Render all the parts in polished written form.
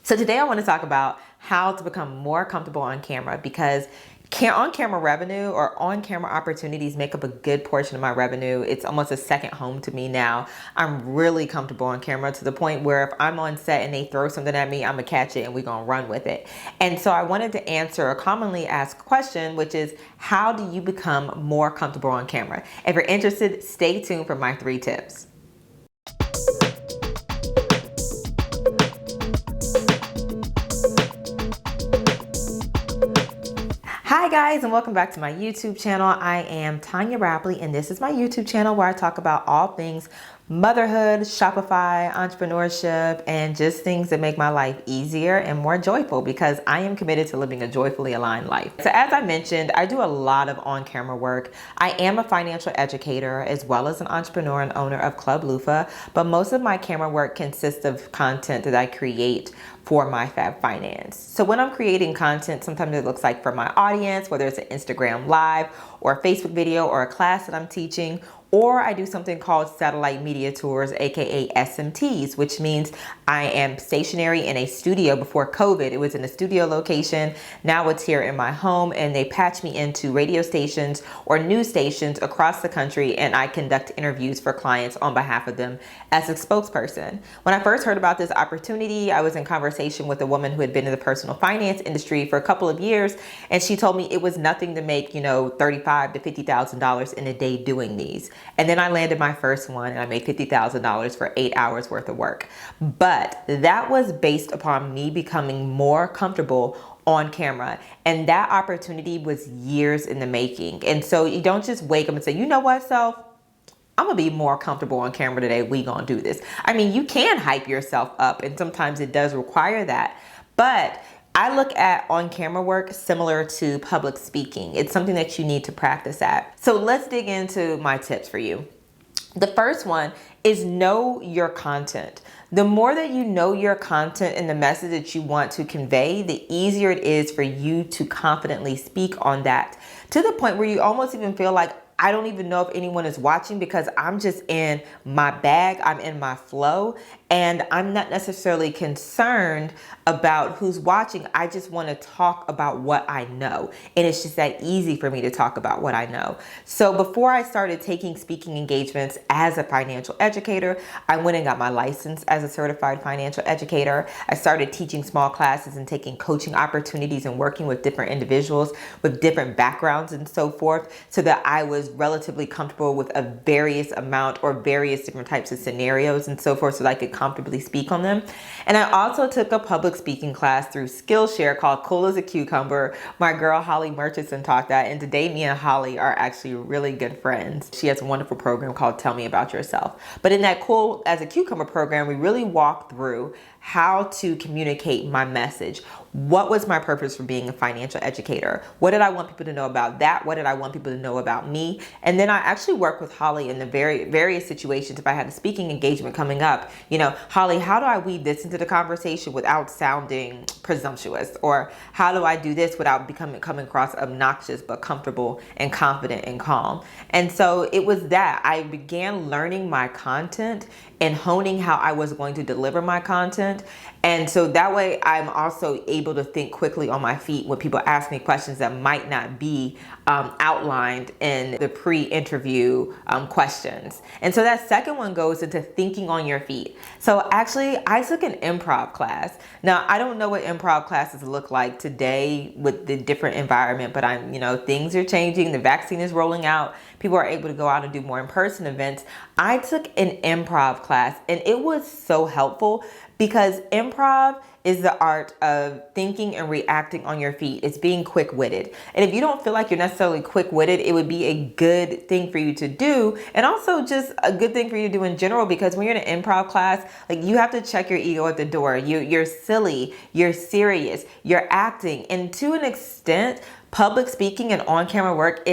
So today I want to talk about how to become more comfortable on camera, because on-camera revenue or on-camera opportunities make up a good portion of my revenue. It's almost a second home to me now. I'm really comfortable on camera to the point where if I'm on set and they throw something at me, I'm gonna catch it and we're gonna run with it. And so I wanted to answer a commonly asked question, which is, how do you become more comfortable on camera? If you're interested, stay tuned for my 3 tips. Hi guys, and welcome back to my YouTube channel. I am Tonya Rapley, and this is my YouTube channel where I talk about all things motherhood, Shopify, entrepreneurship, and just things that make my life easier and more joyful, because I am committed to living a joyfully aligned life. So as I mentioned, I do a lot of on-camera work. I am a financial educator as well as an entrepreneur and owner of Club Loofah, but most of my camera work consists of content that I create for my Fab Finance. So when I'm creating content, sometimes it looks like for my audience, whether it's an Instagram live or a Facebook video or a class that I'm teaching, or I do something called satellite media tours, aka SMTs, which means I am stationary in a studio. Before COVID, it was in a studio location. Now it's here in my home, and they patch me into radio stations or news stations across the country, and I conduct interviews for clients on behalf of them as a spokesperson. When I first heard about this opportunity, I was in conversation with a woman who had been in the personal finance industry for a couple of years, and she told me it was nothing to make, $35,000 to $50,000 in a day doing these. And then I landed my first one and I made $50,000 for 8 hours worth of work. But that was based upon me becoming more comfortable on camera. And that opportunity was years in the making. And so you don't just wake up and say, you know what, self? I'm gonna be more comfortable on camera today. We gonna do this. I mean, you can hype yourself up, and sometimes it does require that. But I look at on-camera work similar to public speaking. It's something that you need to practice at. So let's dig into my tips for you. The first one is know your content. The more that you know your content and the message that you want to convey, the easier it is for you to confidently speak on that, to the point where you almost even feel like, I don't even know if anyone is watching, because I'm just in my bag, I'm in my flow, and I'm not necessarily concerned about who's watching. I just want to talk about what I know. And it's just that easy for me to talk about what I know. So before I started taking speaking engagements as a financial educator, I went and got my license as a certified financial educator. I started teaching small classes and taking coaching opportunities and working with different individuals with different backgrounds and so forth, so that I was relatively comfortable with a various amount or various different types of scenarios and so forth, so that I could comfortably speak on them. And I also took a public speaking class through Skillshare called Cool as a Cucumber. My girl Holly Murchison taught that, and today me and Holly are actually really good friends. She has a wonderful program called Tell Me About Yourself. But in that Cool as a Cucumber program, we really walked through how to communicate my message. What was my purpose for being a financial educator? What did I want people to know about that? What did I want people to know about me? And then I actually worked with Holly in the various situations. If I had a speaking engagement coming up, Holly, how do I weave this into the conversation without sounding presumptuous? Or how do I do this without coming across obnoxious, but comfortable and confident and calm? And so it was that I began learning my content and honing how I was going to deliver my content. And so that way I'm also able to think quickly on my feet when people ask me questions that might not be outlined in the pre-interview questions. And so that second one goes into thinking on your feet. So actually I took an improv class. Now I don't know what improv classes look like today with the different environment, but things are changing. The vaccine is rolling out. People are able to go out and do more in-person events. I took an improv class, and it was so helpful, because improv is the art of thinking and reacting on your feet. It's being quick-witted. And if you don't feel like you're necessarily quick-witted, it would be a good thing for you to do, and also just a good thing for you to do in general, because when you're in an improv class, you have to check your ego at the door. You're silly, you're serious, you're acting, and to an extent, public speaking and on-camera work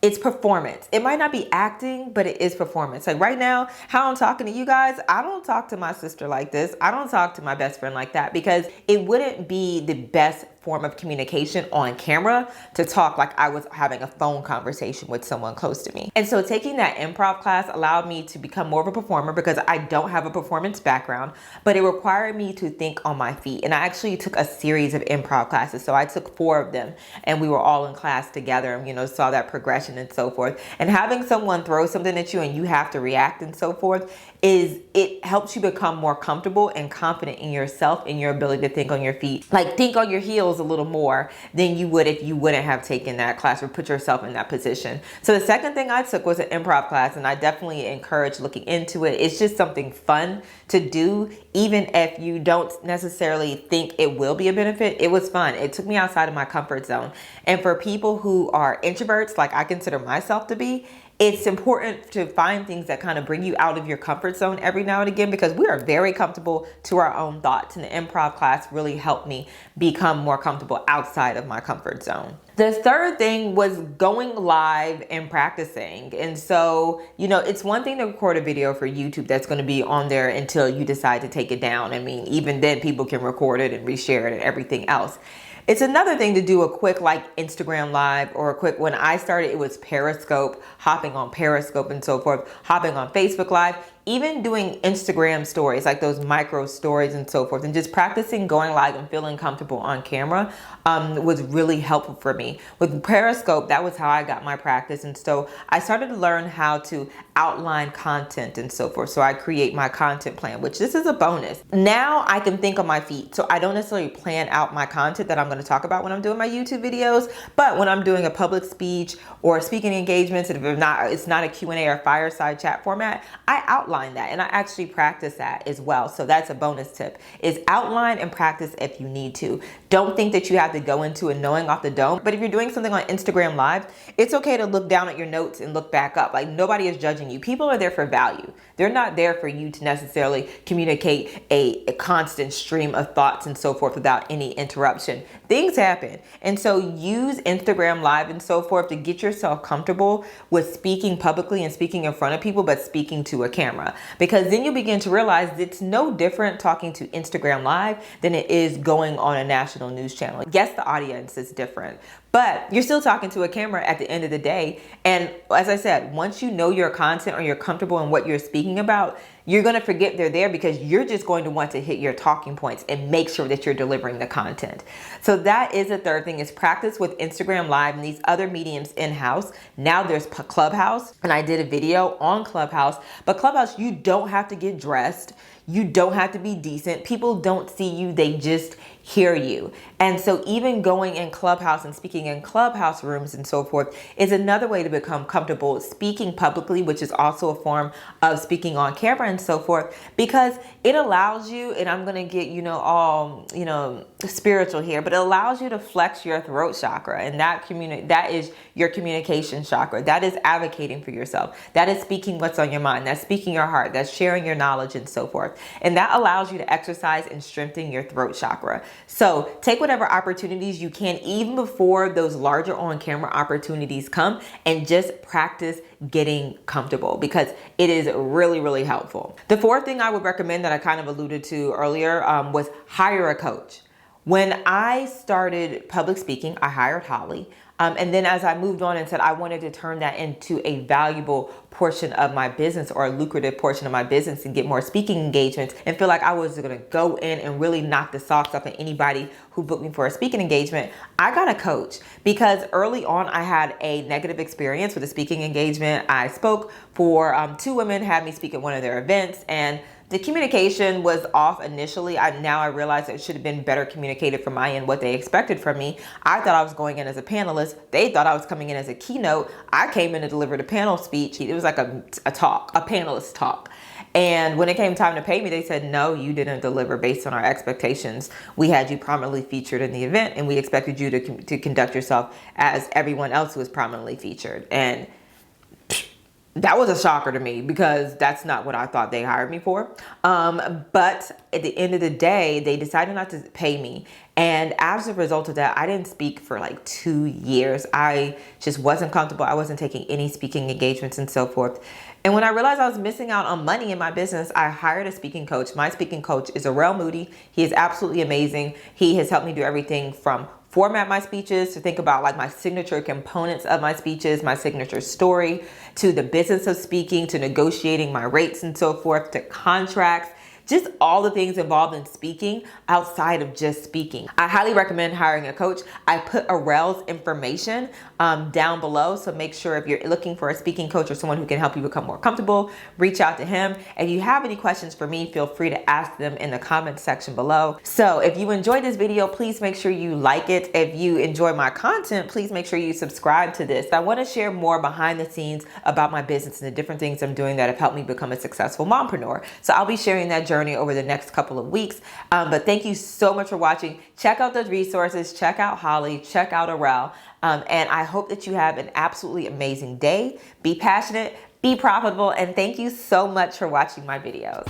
it's performance. It might not be acting, but it is performance. Like right now, how I'm talking to you guys, I don't talk to my sister like this. I don't talk to my best friend like that, because it wouldn't be the best form of communication on camera to talk like I was having a phone conversation with someone close to me. And so taking that improv class allowed me to become more of a performer because I don't have a performance background, but it required me to think on my feet. And I actually took a series of improv classes. So I took 4 of them and we were all in class together and, you know, saw that progression and so forth. And having someone throw something at you and you have to react and so forth it helps you become more comfortable and confident in yourself and your ability to think on your feet. Like think on your heels a little more than you would if you wouldn't have taken that class or put yourself in that position. So the second thing I took was an improv class, and I definitely encourage looking into it. It's just something fun to do, even if you don't necessarily think it will be a benefit. It was fun. It took me outside of my comfort zone. And for people who are introverts, like I consider myself to be, it's important to find things that kind of bring you out of your comfort zone every now and again, because we are very comfortable to our own thoughts. And the improv class really helped me become more comfortable outside of my comfort zone. The third thing was going live and practicing. And so, you know, it's one thing to record a video for YouTube that's going to be on there until you decide to take it down. I mean, even then people can record it and reshare it and everything else. It's another thing to do a quick like Instagram live or a quick, when I started, it was Periscope, hopping on Periscope and so forth, hopping on Facebook Live, even doing Instagram stories, like those micro stories and so forth, and just practicing going live and feeling comfortable on camera was really helpful for me. With Periscope, that was how I got my practice. And so I started to learn how to outline content and so forth. So I create my content plan, which this is a bonus. Now I can think on my feet. So I don't necessarily plan out my content that I'm going to talk about when I'm doing my YouTube videos, but when I'm doing a public speech or speaking engagements, and if it's not a Q&A or fireside chat format, I outline that, and I actually practice that as well. So that's a bonus tip, is outline and practice if you need to. Don't think that you have to go into it knowing off the dome, but if you're doing something on Instagram Live, it's okay to look down at your notes and look back up. Like nobody is judging you. People are there for value. They're not there for you to necessarily communicate a constant stream of thoughts and so forth without any interruption. Things happen. And so use Instagram Live and so forth to get yourself comfortable with speaking publicly and speaking in front of people, but speaking to a camera. Because then you begin to realize it's no different talking to Instagram Live than it is going on a national news channel. Yes, the audience is different, but you're still talking to a camera at the end of the day. And as I said, once you know your content or you're comfortable in what you're speaking about, you're going to forget they're there because you're just going to want to hit your talking points and make sure that you're delivering the content. So that is the third thing, is practice with Instagram Live and these other mediums in-house. Now there's Clubhouse, and I did a video on Clubhouse, but Clubhouse, you don't have to get dressed. You don't have to be decent. People don't see you, they just hear you. And so even going in Clubhouse and speaking in Clubhouse rooms and so forth is another way to become comfortable speaking publicly, which is also a form of speaking on camera and so forth, because it allows you, and I'm gonna get, all, spiritual here, but it allows you to flex your throat chakra, and that is your communication chakra. That is advocating for yourself. That is speaking what's on your mind. That's speaking your heart. That's sharing your knowledge and so forth. And that allows you to exercise and strengthen your throat chakra. So take whatever opportunities you can, even before those larger on-camera opportunities come, and just practice getting comfortable, because it is really, really helpful. The fourth thing I would recommend that I kind of alluded to earlier was hire a coach. When I started public speaking, I hired Holly. And then as I moved on and said I wanted to turn that into a valuable portion of my business, or a lucrative portion of my business, and get more speaking engagements, and feel like I was going to go in and really knock the socks off of anybody who booked me for a speaking engagement, I got a coach. Because early on I had a negative experience with a speaking engagement. I spoke for 2 women, had me speak at one of their events, and the communication was off initially. Now I realize it should have been better communicated from my end, what they expected from me. I thought I was going in as a panelist. They thought I was coming in as a keynote. I came in to deliver the panel speech. It was like a panelist talk. And when it came time to pay me, they said, no, you didn't deliver based on our expectations. We had you prominently featured in the event, and we expected you to conduct yourself as everyone else who was prominently featured. And that was a shocker to me, because that's not what I thought they hired me for. But at the end of the day, they decided not to pay me. And as a result of that, I didn't speak for like 2 years. I just wasn't comfortable. I wasn't taking any speaking engagements and so forth. And when I realized I was missing out on money in my business, I hired a speaking coach. My speaking coach is Moody. He is absolutely amazing. He has helped me do everything from format my speeches, to think about like my signature components of my speeches, my signature story, to the business of speaking, to negotiating my rates and so forth, to contracts, just all the things involved in speaking outside of just speaking. I highly recommend hiring a coach. I put Arel's information down below, so make sure if you're looking for a speaking coach or someone who can help you become more comfortable, reach out to him. If you have any questions for me, feel free to ask them in the comment section below. So if you enjoyed this video, please make sure you like it. If you enjoy my content, please make sure you subscribe to this. I want to share more behind the scenes about my business and the different things I'm doing that have helped me become a successful mompreneur. So I'll be sharing that journey over the next couple of weeks. But thank you so much for watching. Check out those resources, check out Holly, check out Arel. And I hope that you have an absolutely amazing day. Be passionate, be profitable, and thank you so much for watching my videos.